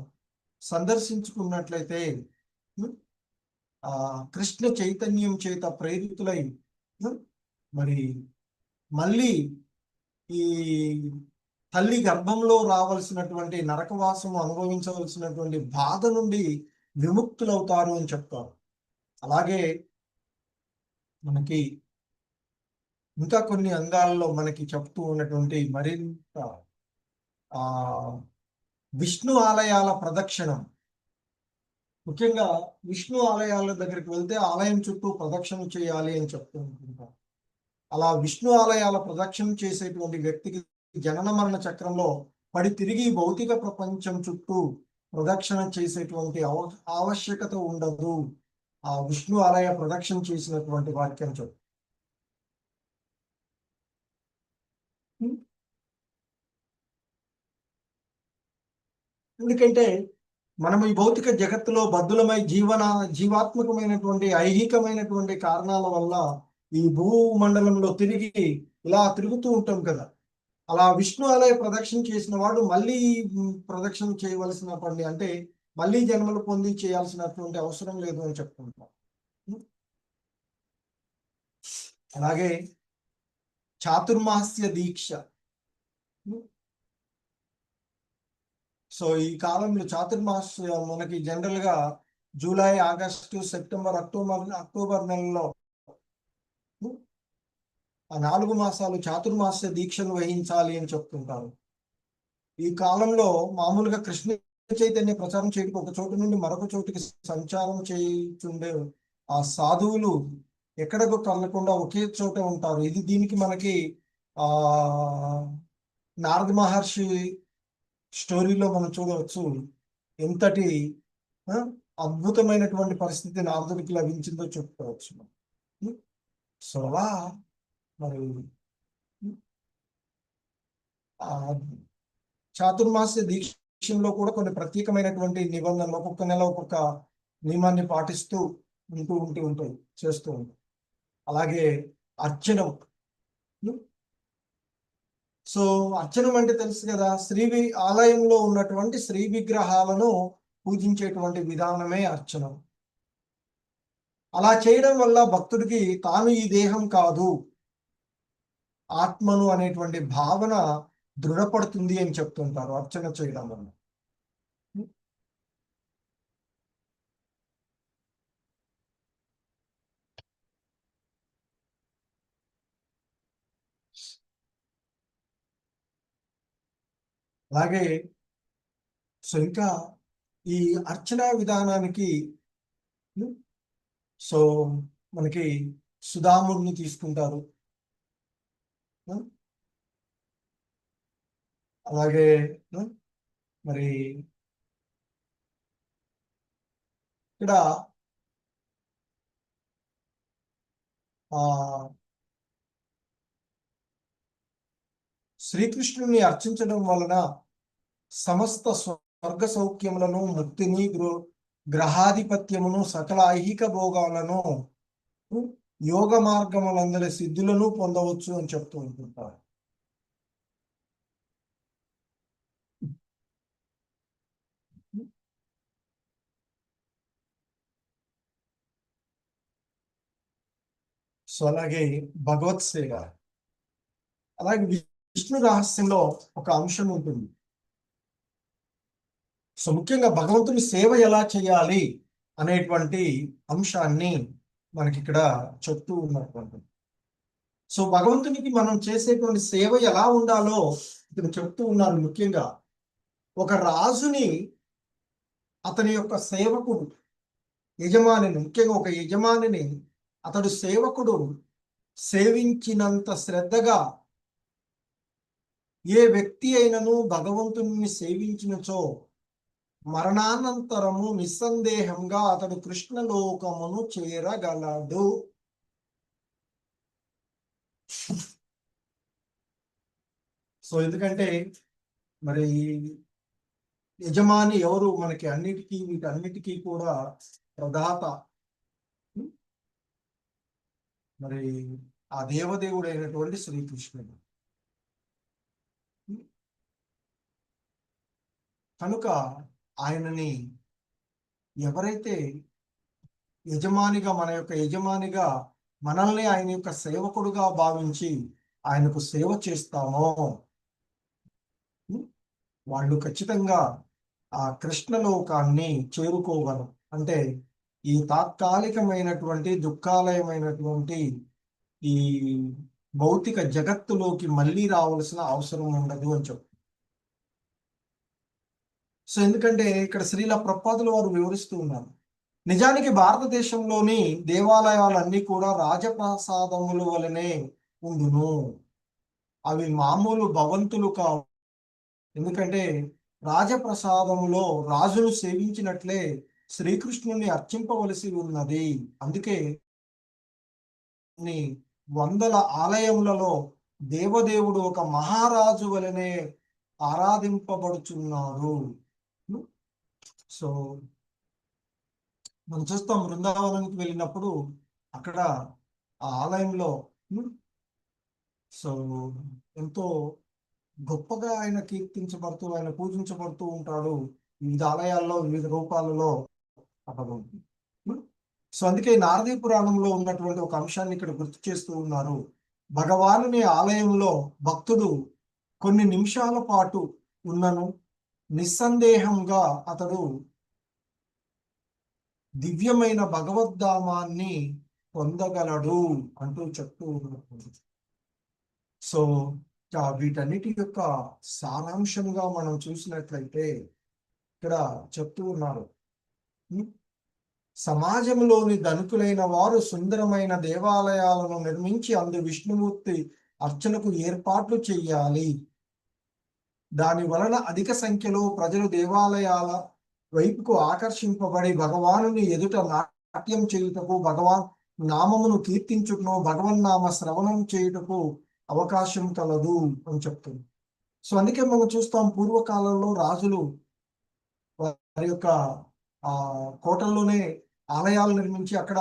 సందర్శించుకున్నట్లయితే ఆ కృష్ణ చైతన్యం చేత ప్రేరితులై మరి మళ్ళీ ఈ తల్లి గర్భంలో రావాల్సినటువంటి నరకవాసము అనుభవించవలసినటువంటి బాధ నుండి విముక్తులవుతారు అని చెప్తారు. అలాగే మనకి ఇంకా కొన్ని అంగాల్లో మనకి చెప్తూ ఉన్నటువంటి మరింత విష్ణు ఆలయాల ప్రదక్షిణం, ముఖ్యంగా విష్ణు ఆలయాల దగ్గరికి వెళ్తే ఆలయం చుట్టూ ప్రదక్షిణ చేయాలి అని చెప్తూ ఉంటుంటారు. అలా విష్ణు ఆలయాల ప్రదక్షిణ చేసేటువంటి వ్యక్తికి జనన మరణ చక్రంలో పడి తిరిగి భౌతిక ప్రపంచం చుట్టూ ప్రదక్షిణ చేసేటువంటి ఆవశ్యకత ఉండదు ఆ విష్ణు ఆలయ ప్రదక్షిణ చేసినటువంటి వాక్యం చెప్పు. ఎందుకంటే మనం ఈ భౌతిక జగత్తులో బద్ధులమై జీవాత్మకమైనటువంటి ఐహికమైనటువంటి కారణాల వల్ల ఈ భూమండలంలో తిరిగి ఇలా తిరుగుతూ ఉంటాం కదా. అలా విష్ణు ఆలయ ప్రదక్షిణ చేసిన వాడు మళ్ళీ ప్రదక్షిణ చేయవలసిన పని, అంటే మళ్ళీ జన్మలు పొంది చేయాల్సినటువంటి అవసరం లేదు అని చెప్పుకుంటాం. అలాగే చాతుర్మాస్య దీక్ష, సో ఈ కాలంలో చాతుర్మాస్య మనకి జనరల్ గా జూలై, ఆగస్టు, సెప్టెంబర్, అక్టోబర్ నెలలో ఆ 4 మాసాలు చాతుర్మాస్య దీక్షలు వహించాలి అని చెప్తుంటారు. ఈ కాలంలో మామూలుగా కృష్ణ చైతన్య ప్రచారం చేయడం ఒక చోటు నుండి మరొక చోటుకి సంచారం చేయుచుండే ఆ సాధువులు ఎక్కడకు కదలకుండా ఒకే చోట ఉంటారు. దీనికి మనకి ఆ నారద మహర్షి స్టోరీలో మనం చూడవచ్చు ఎంతటి అద్భుతమైనటువంటి పరిస్థితి నారదుడికి లభించిందో చెప్పుకోవచ్చు. సో అలా మరి చాతుర్మాస్య దీక్షలో కూడా కొన్ని ప్రత్యేకమైనటువంటి నిబంధనలు, ఒక్కొక్క నెల ఒక్కొక్క నియమాన్ని పాటిస్తూ ఉంటాయి, చేస్తూ ఉంటాయి. అలాగే అర్చనం. సో అర్చనం అంటే తెలుసు కదా, ఆలయంలో ఉన్నటువంటి శ్రీ విగ్రహాలను పూజించేటువంటి విధానమే అర్చనం. అలా చేయడం వల్ల భక్తుడికి తాను ఈ దేహం కాదు, ఆత్మను అనేటువంటి భావన దృఢపడుతుంది అని చెప్తుంటారు అర్చన చేయడం వల్ల. అలాగే సో ఇంకా ఈ అర్చనా విధానానికి సో మనకి సుధాముడిని తీసుకుంటారు. అలాగే మరి ఇక్కడ ఆ శ్రీకృష్ణుని అర్చించడం వలన సమస్త స్వర్గ సౌఖ్యములను, ముక్తిని, గ్రహాధిపత్యమును, సకల ఐహిక భోగాలను, యోగ మార్గములందరి సిద్ధులను పొందవచ్చు అని చెప్తూ ఉంటుంటారు. సో అలాగే భగవత్ సేవ, అలాగే విష్ణు రహస్యంలో ఒక అంశం ఉంటుంది. సో ముఖ్యంగా భగవంతుని సేవ ఎలా చేయాలి అనేటువంటి అంశాన్ని మనకి ఇక్కడ చెప్తూ ఉన్నటువంటి. సో భగవంతునికి మనం చేసేటువంటి సేవ ఎలా ఉండాలో ఇక్కడ చెప్తూ ఉన్నారు. ముఖ్యంగా ఒక రాజుని అతని యొక్క సేవకుడు, యజమానిని, ముఖ్యంగా ఒక యజమానిని అతడు సేవకుడు సేవించినంత శ్రద్ధగా ఏ వ్యక్తి అయినను భగవంతుని సేవించినచో మరణానంతరము నిస్సందేహంగా అతడు కృష్ణలోకమును చేరగలడు. సో ఎందుకంటే మరి యజమాని ఎవరు? మనకి అన్నిటికీ, వీటన్నిటికీ కూడా ప్రదాత మరి ఆ దేవదేవుడు అయినటువంటి శ్రీకృష్ణుడు. కనుక ఆయనని ఎవరైతే యజమానిగా, మన యొక్క యజమానిగా మనల్ని ఆయన యొక్క సేవకుడుగా భావించి ఆయనకు సేవ చేస్తామో వాళ్ళు ఖచ్చితంగా ఆ కృష్ణలోకాన్ని చేరుకోగలరు. అంటే ఈ తాత్కాలికమైనటువంటి దుఃఖాలయమైనటువంటి ఈ భౌతిక జగత్తులోకి మళ్ళీ రావాల్సిన అవసరం ఉండదు అని చెప్పు. సో ఎందుకంటే ఇక్కడ శ్రీల ప్రభుపాదుల వారు వివరిస్తూ ఉన్నారు. నిజానికి భారతదేశంలోని దేవాలయాలన్నీ కూడా రాజప్రసాదముల వలనే ఉండును. అవి మామూలు భవంతులు కావు. ఎందుకంటే రాజప్రసాదములో రాజును సేవించినట్లే శ్రీకృష్ణుని అర్చింపవలసి ఉన్నది. అందుకే వందల ఆలయములలో దేవదేవుడు ఒక మహారాజు వలనే ఆరాధింపబడుచున్నారు. సో మనం చూస్తాం, బృందావనానికి వెళ్ళినప్పుడు అక్కడ ఆ ఆలయంలో సో ఎంతో గొప్పగా ఆయన కీర్తించబడుతూ, ఆయన పూజించబడుతూ ఉంటాడు. వివిధ ఆలయాల్లో, వివిధ రూపాలలో అక్కడ ఉంటుంది. సో అందుకే నారదీ పురాణంలో ఉన్నటువంటి ఒక అంశాన్ని ఇక్కడ గుర్తు చేస్తూ ఉన్నారు. భగవానుని ఆలయంలో భక్తుడు కొన్ని నిమిషాల పాటు ఉన్నను నిస్సందేహంగా అతడు దివ్యమైన భగవద్ధామాన్ని పొందగలడు అంటూ చెప్తూ ఉన్నారు. సో వీటన్నిటి యొక్క సారాంశంగా మనం చూసినట్లయితే ఇక్కడ చెప్తూ ఉన్నారు, సమాజంలోని ధనికులైన వారు సుందరమైన దేవాలయాలను నిర్మించి అందు విష్ణుమూర్తి అర్చనకు ఏర్పాట్లు చెయ్యాలి. దాని వలన అధిక సంఖ్యలో ప్రజలు దేవాలయాల వైపుకు ఆకర్షింపబడి భగవానుని ఎదుట నాట్యం చేయుటకు, భగవాన్ నామమును కీర్తించుటను, భగవన్నామ శ్రవణం చేయుటకు అవకాశం కలదు అని చెప్తుంది. సో అందుకే మనం చూస్తాం, పూర్వకాలంలో రాజులు వారి యొక్క కోటల్లోనే ఆలయాలు నిర్మించి అక్కడ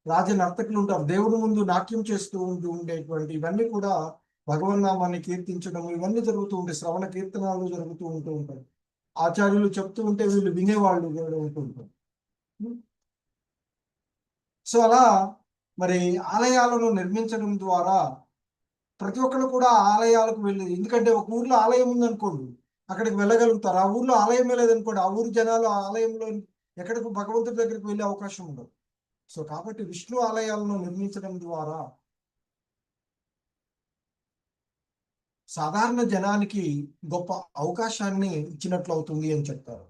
రాజ నర్తకులు ఉంటారు, దేవుడి ముందు నాట్యం చేస్తూ ఉండేటువంటి ఇవన్నీ కూడా భగవన్నామాన్ని కీర్తించడం ఇవన్నీ జరుగుతూ ఉంటాయి. శ్రవణ కీర్తనాలు జరుగుతూ ఉంటాయి. ఆచార్యులు చెప్తూ ఉంటే వీళ్ళు వినేవాళ్ళు ఉంటూ ఉంటారు. సో అలా మరి ఆలయాలను నిర్మించడం ద్వారా ప్రతి ఒక్కరు కూడా ఆలయాలకు వెళ్ళేది. ఎందుకంటే ఒక ఊర్లో ఆలయం ఉందనుకోండి, అక్కడికి వెళ్ళగలుగుతారు. ఆ ఊర్లో ఆలయమే లేదనుకోండి, ఆ ఊరు జనాలు ఆలయంలో ఎక్కడికి భగవంతుడి దగ్గరికి వెళ్ళే అవకాశం ఉండదు. సో కాబట్టి విష్ణు ఆలయాలను నిర్మించడం ద్వారా సాధారణ జనానికి గొప్ప అవకాశాన్ని ఇచ్చినట్లు అవుతుంది అని చెప్తారు.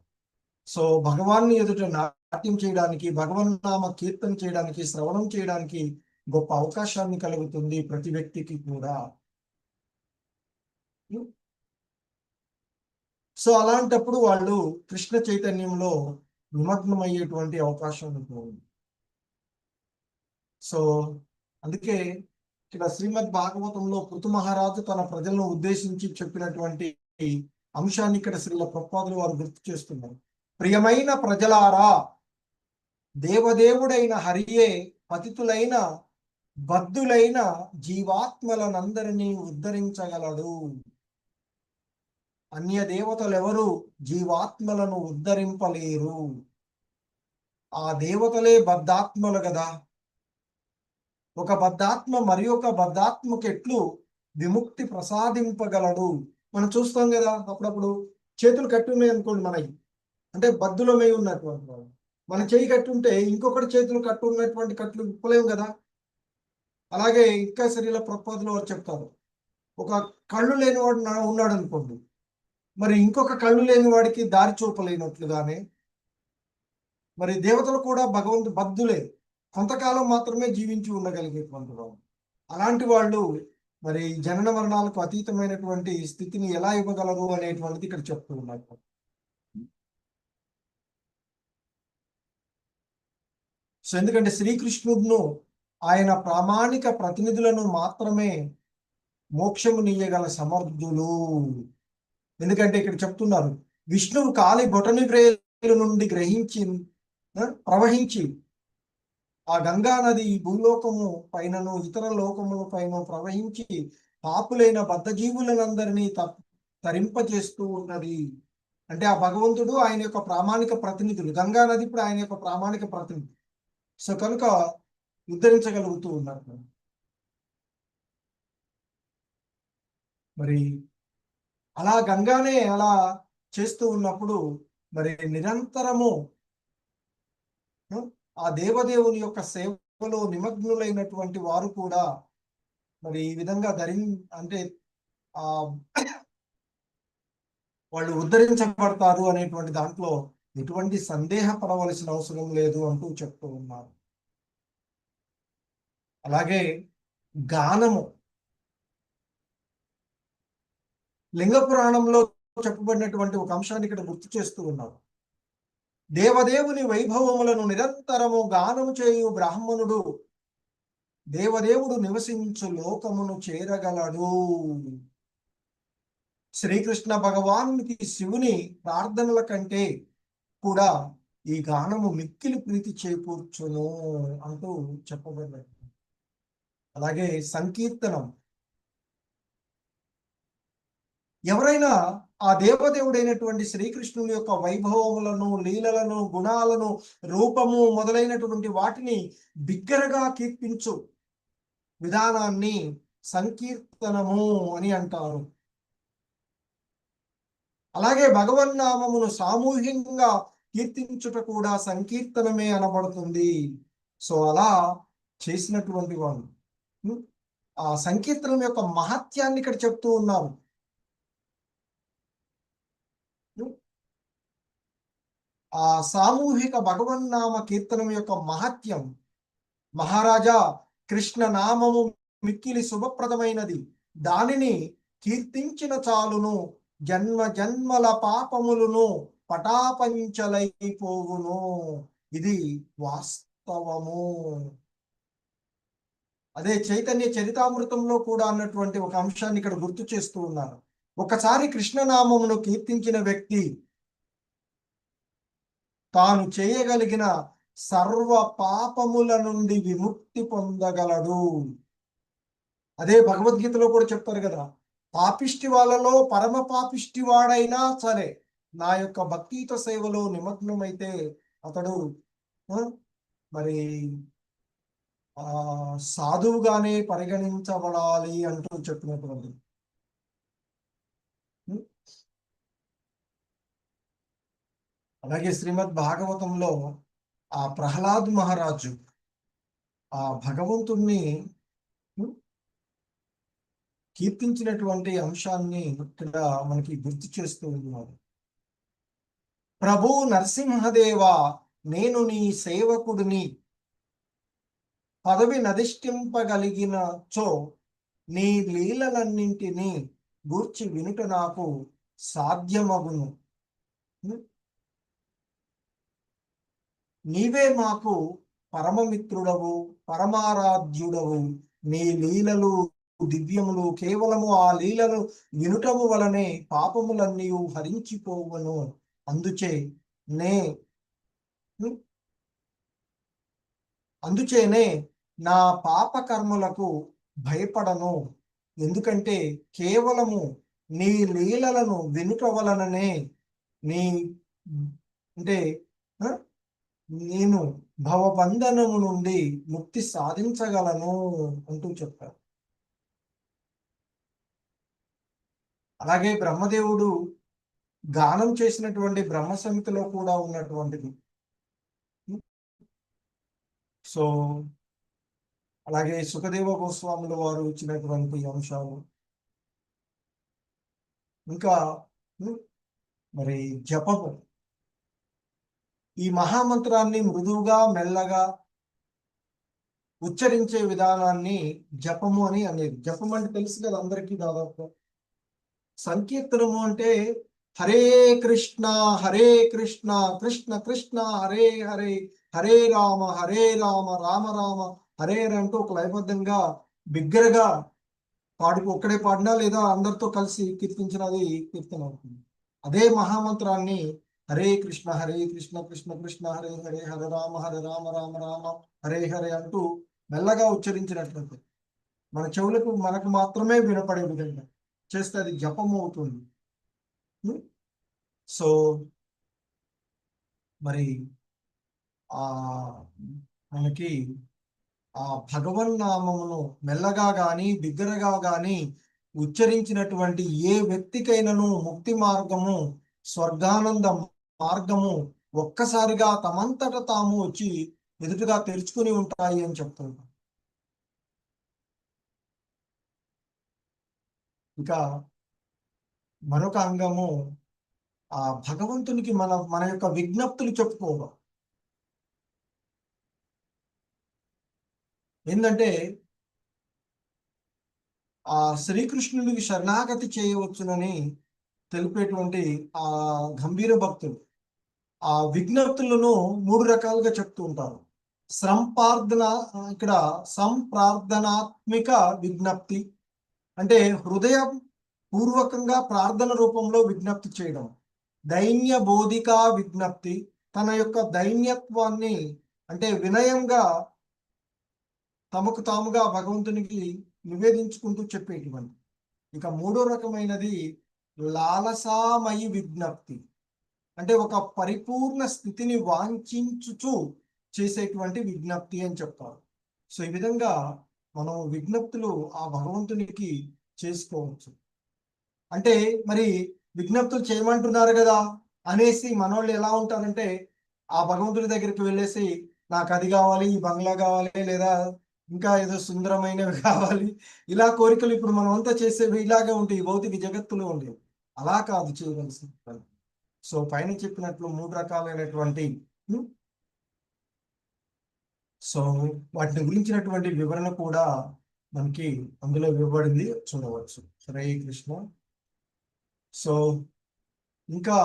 సో భగవాన్ని ఎదుట నాట్యం చేయడానికి, భగవన్నామ కీర్తన చేయడానికి, శ్రవణం చేయడానికి గొప్ప అవకాశాన్ని కలుగుతుంది ప్రతి వ్యక్తికి కూడా. సో అలాంటప్పుడు వాళ్ళు కృష్ణ చైతన్యంలో నిమగ్నమయ్యేటువంటి అవకాశం ఉంటుంది. సో అందుకే ఇక్కడ శ్రీమద్ భాగవతంలో పృథు మహారాజు తన ప్రజలను ఉద్దేశించి చెప్పినటువంటి అంశాన్ని ఇక్కడ శ్రీల ప్రభుపాదులు వారు గుర్తు చేస్తున్నారు. ప్రియమైన ప్రజలారా, దేవదేవుడైన హరియే పతితులైన బద్ధులైన జీవాత్మలనందరినీ ఉద్ధరించగలడు. అన్య దేవతలెవరు జీవాత్మలను ఉద్ధరింపలేరు. ఆ దేవతలే బద్ధాత్మలు కదా. ఒక బద్ధాత్మ మరి ఒక బద్ధాత్మకు ఎట్లు విముక్తి ప్రసాదింపగలడు. మనం చూస్తాం కదా, అప్పుడప్పుడు చేతులు కట్టి ఉన్నాయి అనుకోండి మనకి, అంటే బద్దులమై ఉన్నటువంటి వాళ్ళు. మన చేయి కట్టుంటే ఇంకొకటి చేతులు కట్టు ఉన్నటువంటి కట్లు విప్పలేము కదా. అలాగే ఇంకా శరీర ప్రపోజలు వారు చెప్తారు, ఒక కళ్ళు లేనివాడు ఉన్నాడు అనుకోండి, మరి ఇంకొక కళ్ళు లేని వాడికి దారి చూపలేనట్లుగానే మరి దేవతలు కూడా బద్ధులే, కొంతకాలం మాత్రమే జీవించి ఉండగలిగేటువంటి వాళ్ళు. అలాంటి వాళ్ళు మరి జనన మరణాలకు అతీతమైనటువంటి స్థితిని ఎలా ఇవ్వగలరు అనేటువంటిది ఇక్కడ చెప్తూ ఉన్నారు. సో ఎందుకంటే శ్రీకృష్ణుడును ఆయన ప్రామాణిక ప్రతినిధులను మాత్రమే మోక్షము నీయగల సమర్థులు. ఎందుకంటే ఇక్కడ చెప్తున్నారు, విష్ణువు కాలి బొటని వ్రేలు నుండి ప్రవహించి ఆ గంగా నది ఈ భూలోకము పైనను ఇతర లోకముల పైన ప్రవహించి పాపులైన బద్ధజీవులనందరినీ తరింపజేస్తూ ఉన్నది. అంటే ఆ భగవంతుడు ఆయన యొక్క ప్రామాణిక ప్రతినిధులు, గంగా నది ఇప్పుడు ఆయన యొక్క ప్రామాణిక ప్రతినిధి. సో కనుక ఉద్ధరించగలుగుతూ ఉన్నారు. మరి అలా గంగానే అలా చేస్తూ ఉన్నప్పుడు మరి నిరంతరము ఆ దేవదేవుని యొక్క సేవలో నిమగ్నులైనటువంటి వారు కూడా మరి ఈ విధంగా అంటే ఆ వాళ్ళు ఉద్ధరించబడతారు అనేటువంటి దాంట్లో ఎటువంటి సందేహపడవలసిన అవసరం లేదు అంటూ చెప్తూ ఉన్నారు. అలాగే గానము, లింగ పురాణంలో చెప్పబడినటువంటి ఒక అంశాన్ని ఇక్కడ గుర్తు చేస్తూ ఉన్నారు. దేవదేవుని వైభవములను నిరంతరము గానము చేయు బ్రాహ్మణుడు దేవదేవుడు నివసించు లోకమును చేరగలడు. శ్రీకృష్ణ భగవానునికి శివుని ప్రార్థనల కంటే కూడా ఈ గానము మిక్కిలి ప్రీతి చేకూర్చును అంటూ చెప్పబడినది. అలాగే సంకీర్తనం, ఎవరైనా ఆ దేవదేవుడైనటువంటి శ్రీకృష్ణుని యొక్క వైభవములను, లీలలను, గుణాలను, రూపము మొదలైనటువంటి వాటిని బిగ్గరగా కీర్తించు విధానాన్ని సంకీర్తనము అని అంటారు. అలాగే భగవన్నామమును సామూహికంగా కీర్తించుట కూడా సంకీర్తనమే అనబడుతుంది. సో అలా చేసినటువంటి వాళ్ళు ఆ సంకీర్తనం యొక్క మహత్యాన్ని ఇక్కడ చెప్తూ ఉన్నారు. ఆ సామూహిక భగవన్నామ కీర్తనం యొక్క మహత్యం, మహారాజా కృష్ణ నామము మిక్కిలి శుభప్రదమైనది, దానిని కీర్తించిన చాలును జన్మ జన్మల పాపములను పటాపంచలైపోవును. ఇది వాస్తవము. అదే చైతన్య చరితామృతంలో కూడా అన్నటువంటి ఒక అంశాన్ని ఇక్కడ గుర్తు చేస్తూ ఉన్నారు. ఒకసారి కృష్ణనామమును కీర్తించిన వ్యక్తి తాను చేయగలిగిన సర్వ పాపముల నుండి విముక్తి పొందగలడు. అదే భగవద్గీతలో కూడా చెప్తారు కదా, పాపిష్టి వాళ్ళలో పరమ పాపిష్టి వాడైనా సరే నా యొక్క భక్తియుత సేవలో నిమగ్నమైతే అతడు మరి సాధువుగానే పరిగణించబడాలి అంటూ చెప్పినటువంటి. అలాగే శ్రీమద్ భాగవతంలో ఆ ప్రహ్లాద్ మహారాజు ఆ భగవంతుణ్ణి కీర్తించినటువంటి అంశాన్ని ఇక్కడ మనకి గుర్తు చేస్తూ ఉన్నారు. ప్రభు నరసింహదేవా, నేను నీ సేవకుడిని, పదవి నధిష్ఠింపగలిగినచో నీ లీలలన్నింటినీ గూర్చి వినుట నాకు సాధ్యమగును. నీవే మాకు పరమమిత్రుడవు, పరమారాధ్యుడవు. నీ లీలలు దివ్యములు, కేవలము ఆ లీలలు వినుటము వలనే పాపములన్నీ హరించిపోవను. అందుచే నే అందుచేనే నా పాప కర్మలకు భయపడను. ఎందుకంటే కేవలము నీ లీలలను వినుట వలననే నీ అంటే నేను భవబంధనము నుండి ముక్తి సాధించగలను అంటూ చెప్పారు. అలాగే బ్రహ్మదేవుడు గానం చేసినటువంటి బ్రహ్మ సమితిలో కూడా ఉన్నటువంటిది. సో అలాగే సుఖదేవ గోస్వాముల వారు ఇచ్చినటువంటి అంశాలు, ఇంకా మరి జపము, ఈ మహామంత్రాన్ని మృదువుగా మెల్లగా ఉచ్చరించే విధానాన్ని జపము అని అనేది. జపం అంటే తెలుసు కదా అందరికీ దాదాపు. సంకీర్తనము అంటే హరే కృష్ణ హరే కృష్ణ కృష్ణ కృష్ణ హరే హరే, హరే రామ రామ రామ హరే అంటూ ఒక లయబద్ధంగా బిగ్గరగా ఒక్కడే పాడినా లేదా అందరితో కలిసి కీర్తించినది కీర్తన అవుతుంది. అదే మహామంత్రాన్ని హరే కృష్ణ కృష్ణ కృష్ణ హరే హరే, హరే రామ రామ రామ హరే హరే అంటూ మెల్లగా ఉచ్చరించినట్లయితే మన చెవులకు మనకు మాత్రమే వినపడే విధంగా చేస్తే అది జపం అవుతుంది. సో మరి ఆ మనకి ఆ భగవన్నామమును మెల్లగా గాని బిగ్గరగా గాని ఉచ్చరించినటువంటి ఏ వ్యక్తికైనను ముక్తి మార్గము, స్వర్గానంద మార్గము ఒక్కసారిగా తమంతట తాము వచ్చి ఎదుటిగా తెరుచుకుని ఉంటాయి అని చెప్తున్నారు. ఇంకా మరొక అంగము ఆ భగవంతునికి మన యొక్క విజ్ఞప్తులు చెప్పుకోవడం. ఏంటంటే ఆ శ్రీకృష్ణుడికి శరణాగతి చేయవచ్చునని తెలిపేటువంటి ఆ గంభీర భక్తులు ఆ విజ్ఞప్తులను 3 రకాలుగా చెప్తూ ఉంటారు. సంప్రార్థన, ఇక్కడ సంప్రార్థనాత్మిక విజ్ఞప్తి అంటే హృదయ పూర్వకంగా ప్రార్థన రూపంలో విజ్ఞప్తి చేయడం. దైన్య బోధికా విజ్ఞప్తి, తన యొక్క దైన్యత్వాన్ని అంటే వినయంగా తమకు తాముగా భగవంతునికి నివేదించుకుంటూ చెప్పేటువంటి. ఇక 3వ రకమైనది లాలసామయి విజ్ఞప్తి అంటే ఒక పరిపూర్ణ స్థితిని వాంఛించుచు చేసేటువంటి విజ్ఞప్తి అని చెప్తారు. సో ఈ విధంగా మనం విజ్ఞప్తులు ఆ భగవంతునికి చేసుకోవచ్చు. అంటే మరి విజ్ఞప్తులు చేయమంటున్నారు కదా అనేసి మనోళ్ళు ఎలా ఉంటారంటే ఆ భగవంతుడి దగ్గరికి వెళ్ళేసి నాకు అది కావాలి, ఈ బంగ్లా కావాలి, లేదా ఇంకా ఏదో సుందరమైనవి కావాలి, ఇలా కోరికలు ఇప్పుడు మనం అంతా చేసేవి ఇలాగే ఉంటాయి భౌతిక జగత్తులో ఉండేవి. అలా కాదు చేయవలసింది. సో పైన చెప్పినట్లు 3 రకాలైనటువంటి సో వాటిని గురించినటువంటి వివరణ కూడా మనకి అందులో ఇవ్వబడింది, చూడవచ్చు. హరే కృష్ణ. సో ఇంకా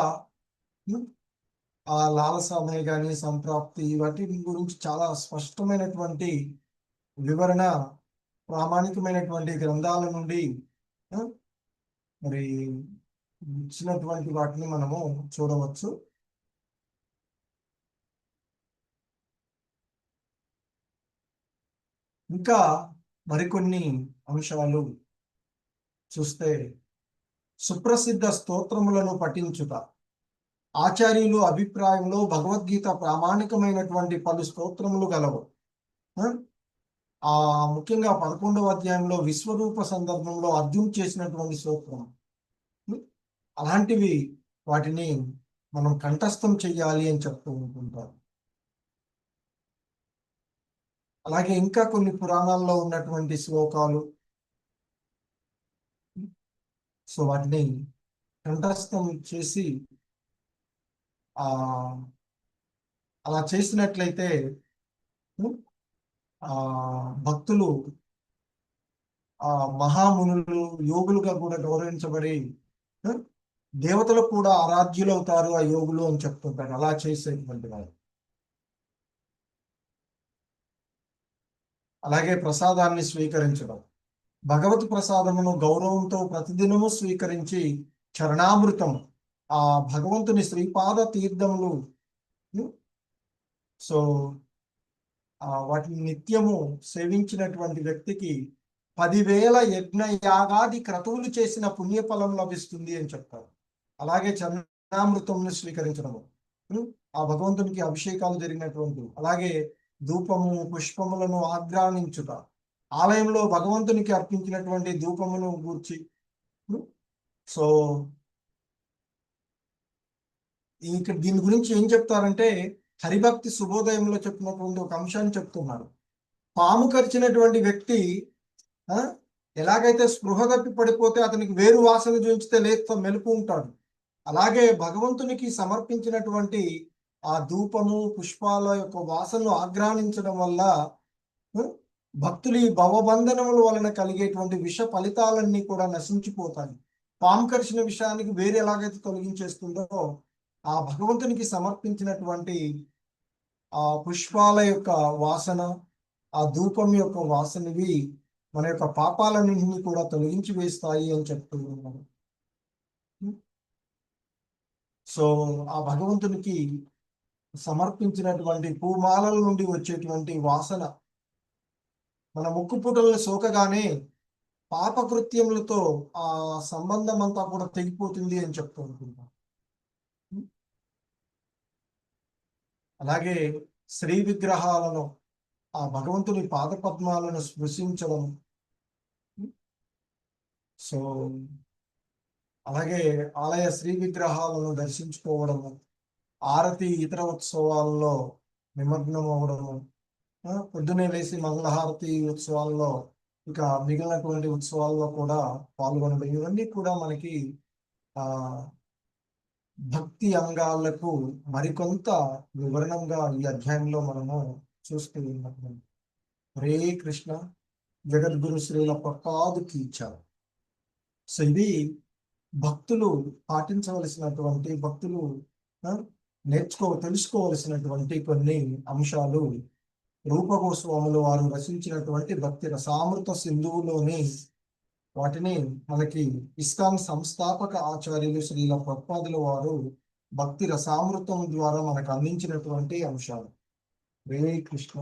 ఆ లాలసామయ కానీ సంప్రాప్తి వాటి గురించి చాలా స్పష్టమైనటువంటి వివరణ ప్రామాణికమైనటువంటి గ్రంథాల నుండి మరి ఇచ్చినటువంటి వాటిని మనము చూడవచ్చు. ఇంకా మరికొన్ని అంశాలు చూస్తే సుప్రసిద్ధ స్తోత్రములను పఠించుట. ఆచార్యులు అభిప్రాయంలో భగవద్గీత ప్రామాణికమైనటువంటి పలు స్తోత్రములు గలవు. ముఖ్యంగా 11వ అధ్యాయంలో విశ్వరూప సందర్భంలో అర్జున్ చేసినటువంటి స్తోత్రం, అలాంటివి వాటిని మనం కంఠస్థం చెయ్యాలి అని చెప్తూ ఉంటుంటారు. అలాగే ఇంకా కొన్ని పురాణాల్లో ఉన్నటువంటి శ్లోకాలు సో వాటిని కంఠస్థం చేసి ఆ అలా చేసినట్లయితే ఆ భక్తులు ఆ మహామునులు యోగులుగా కూడా గౌరవించబడి ఆ, దేవతలు కూడా ఆరాధ్యులు అవుతారు ఆ యోగులు అని చెప్తుంటారు అలా చేసేటువంటి వారు. అలాగే ప్రసాదాన్ని స్వీకరించడం, భగవత్ ప్రసాదమును గౌరవంతో ప్రతిదినము స్వీకరించి చరణామృతం ఆ భగవంతుని శ్రీపాద తీర్థములు సో వాటిని నిత్యము సేవించినటువంటి వ్యక్తికి 10,000 యజ్ఞ యాగాది క్రతువులు చేసిన పుణ్యఫలం లభిస్తుంది అని చెప్తారు. అలాగే చరణామృతంను స్వీకరించడము, ఆ భగవంతునికి అభిషేకాలు జరిగినటువంటి, అలాగే ధూపము పుష్పములను ఆగ్రానించుట, ఆలయంలో భగవంతునికి అర్పించినటువంటి ధూపమును గూర్చి సో ఇక్కడ దీని గురించి ఏం చెప్తారంటే హరిభక్తి శుభోదయంలో చెప్పినటువంటి ఒక అంశాన్ని చెప్తున్నారు. పాము కరిచినటువంటి వ్యక్తి ఎలాగైతే స్పృహ తప్పి పడిపోతే అతనికి వేరు వాసన చూంచితే లేస్తా మెలుపు ఉంటాడు, అలాగే భగవంతునికి సమర్పించినటువంటి ఆ ధూపము పుష్పాల యొక్క వాసనను ఆగ్రానించడం వల్ల భక్తులు ఈ భవబంధనముల వలన కలిగేటువంటి విష ఫలితాలన్నీ కూడా నశించిపోతాయి. పాము కరిచిన విషయానికి వేరు ఎలాగైతే తొలగించేస్తుందో ఆ భగవంతునికి సమర్పించినటువంటి ఆ పుష్పాల యొక్క వాసన, ఆ ధూపం యొక్క వాసనవి మన యొక్క పాపాలన్నింటినీ కూడా తొలగించి వేస్తాయి అని చెప్తూ ఉన్నాను. సో ఆ భగవంతునికి సమర్పించినటువంటి పూమాలల నుండి వచ్చేటువంటి వాసన మన ముక్కు పుటలను సోకగానే పాపకృత్యములతో ఆ సంబంధం అంతా కూడా తెగిపోతుంది అని చెప్తూ ఉంటున్నాం. అలాగే శ్రీ విగ్రహాలను ఆ భగవంతుని పాదపద్మాలను స్పృశించడం, సో అలాగే ఆలయ శ్రీ విగ్రహాలను దర్శించుకోవడము, ఆరతి ఇతర ఉత్సవాల్లో నిమగ్నం అవ్వడము, పొద్దునే లేచి మంగళహారతి ఉత్సవాల్లో ఇక మిగిలినటువంటి ఉత్సవాల్లో కూడా పాల్గొనడం, ఇవన్నీ కూడా మనకి ఆ భక్తి అంగాలకు మరికొంత వివరణంగా ఈ అధ్యాయంలో మనము చూస్తూ ఉన్నాము. హరే కృష్ణ. జగద్గురు శ్రీల ప్రపాదుకి ఇచ్చారు. సో ఇది భక్తులు పాటించవలసినటువంటి, భక్తులు తెలుసుకోవలసినటువంటి కొన్ని అంశాలు రూపగోస్వాములు వారు రచించినటువంటి భక్తి రసామృత సింధువులోని వాటిని మనకి ఇస్కాన్ సంస్థాపక ఆచార్యులు శ్రీల ప్రభుపాదుల వారు భక్తి రసామృతం ద్వారా మనకు అందించినటువంటి అంశాలు. హరే కృష్ణ.